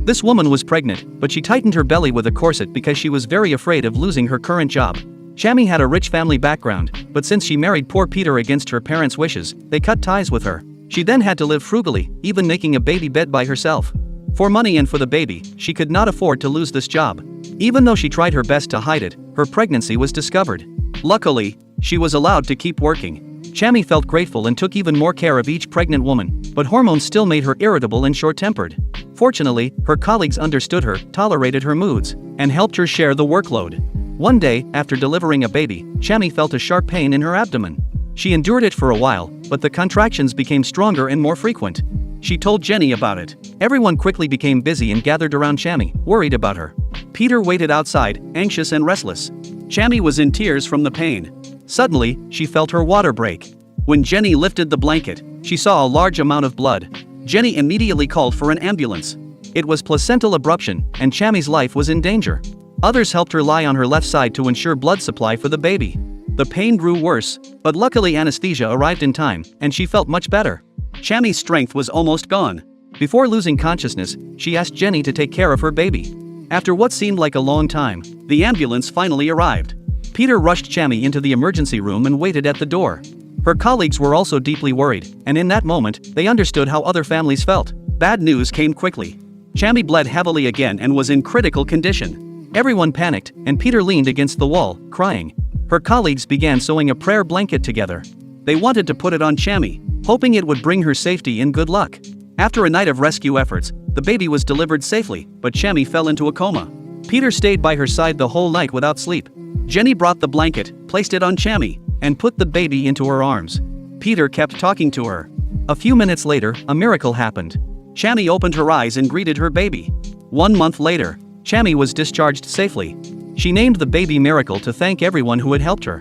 This woman was pregnant, but she tightened her belly with a corset because she was very afraid of losing her current job. Chami had a rich family background, but since she married poor Peter against her parents' wishes, they cut ties with her. She then had to live frugally, even making a baby bed by herself. For money and for the baby, she could not afford to lose this job. Even though she tried her best to hide it, her pregnancy was discovered. Luckily, she was allowed to keep working. Chami felt grateful and took even more care of each pregnant woman, but hormones still made her irritable and short-tempered. Fortunately, her colleagues understood her, tolerated her moods, and helped her share the workload. One day, after delivering a baby, Chami felt a sharp pain in her abdomen. She endured it for a while, but the contractions became stronger and more frequent. She told Jenny about it. Everyone quickly became busy and gathered around Chami, worried about her. Peter waited outside, anxious and restless. Chami was in tears from the pain. Suddenly, she felt her water break. When Jenny lifted the blanket, she saw a large amount of blood. Jenny immediately called for an ambulance. It was placental abruption, and Chami's life was in danger. Others helped her lie on her left side to ensure blood supply for the baby. The pain grew worse, but luckily anesthesia arrived in time, and she felt much better. Chami's strength was almost gone. Before losing consciousness, she asked Jenny to take care of her baby. After what seemed like a long time, the ambulance finally arrived. Peter rushed Chami into the emergency room and waited at the door. Her colleagues were also deeply worried, and in that moment, they understood how other families felt. Bad news came quickly. Chami bled heavily again and was in critical condition. Everyone panicked, and Peter leaned against the wall, crying. Her colleagues began sewing a prayer blanket together. They wanted to put it on Chami, hoping it would bring her safety and good luck. After a night of rescue efforts, the baby was delivered safely, but Chami fell into a coma. Peter stayed by her side the whole night without sleep. Jenny brought the blanket, placed it on Chami, and put the baby into her arms. Peter kept talking to her. A few minutes later, a miracle happened. Chami opened her eyes and greeted her baby. 1 month later, Chami was discharged safely. She named the baby Miracle to thank everyone who had helped her.